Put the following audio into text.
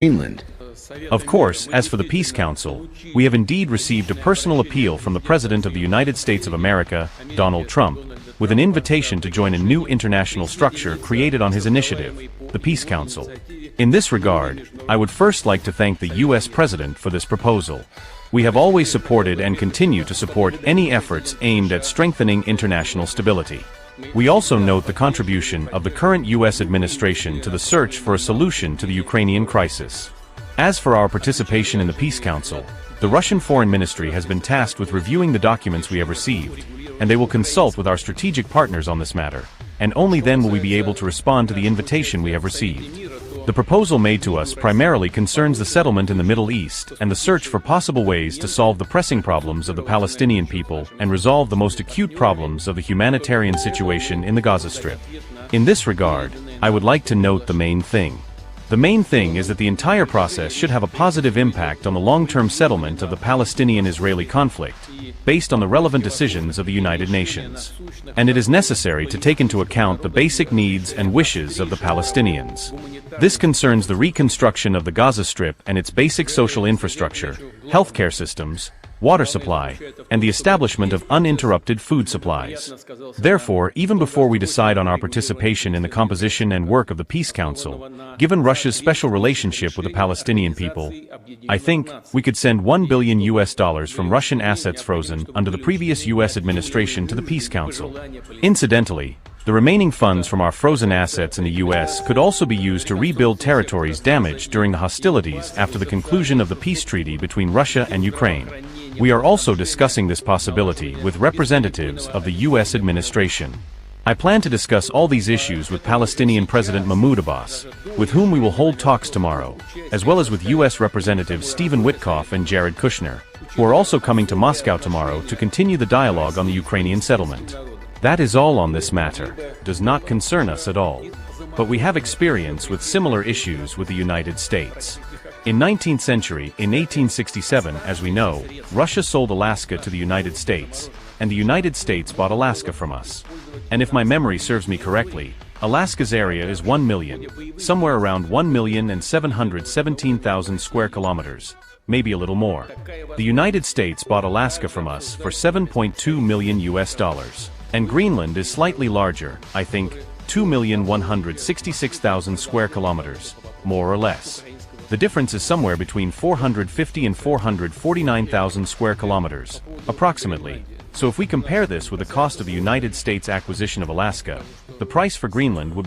Greenland. Of course, as for the Peace Council, we have indeed received a personal appeal from the President of the United States of America, Donald Trump, with an invitation to join a new international structure created on his initiative, the Peace Council. In this regard, I would first like to thank the U.S. President for this proposal. We have always supported and continue to support any efforts aimed at strengthening international stability. We also note the contribution of the current U.S. administration to the search for a solution to the Ukrainian crisis. As for our participation in the Peace Council, the Russian Foreign Ministry has been tasked with reviewing the documents we have received, and they will consult with our strategic partners on this matter, and only then will we be able to respond to the invitation we have received. The proposal made to us primarily concerns the settlement in the Middle East and the search for possible ways to solve the pressing problems of the Palestinian people and resolve the most acute problems of the humanitarian situation in the Gaza Strip. In this regard, I would like to note the main thing. The main thing is that the entire process should have a positive impact on the long-term settlement of the Palestinian-Israeli conflict, based on the relevant decisions of the United Nations. And it is necessary to take into account the basic needs and wishes of the Palestinians. This concerns the reconstruction of the Gaza Strip and its basic social infrastructure, healthcare systems, water supply, and the establishment of uninterrupted food supplies. Therefore, even before we decide on our participation in the composition and work of the Peace Council, given Russia's special relationship with the Palestinian people, I think we could send $1 billion from Russian assets frozen under the previous U.S. administration to the Peace Council. Incidentally, the remaining funds from our frozen assets in the U.S. could also be used to rebuild territories damaged during the hostilities after the conclusion of the peace treaty between Russia and Ukraine. We are also discussing this possibility with representatives of the U.S. administration. I plan to discuss all these issues with Palestinian President Mahmoud Abbas, with whom we will hold talks tomorrow, as well as with U.S. Representatives Stephen Witkoff and Jared Kushner, who are also coming to Moscow tomorrow to continue the dialogue on the Ukrainian settlement. That is all on this matter. Does not concern us at all. But we have experience with similar issues with the United States. In 19th century, in 1867, as we know, Russia sold Alaska to the United States, and the United States bought Alaska from us. And if my memory serves me correctly, Alaska's area is 1 million, somewhere around 1,717,000 square kilometers, maybe a little more. The United States bought Alaska from us for $7.2 million US. And Greenland is slightly larger, I think, 2,166,000 square kilometers, more or less. The difference is somewhere between 450 and 449,000 square kilometers, approximately. So if we compare this with the cost of the United States acquisition of Alaska, the price for Greenland would be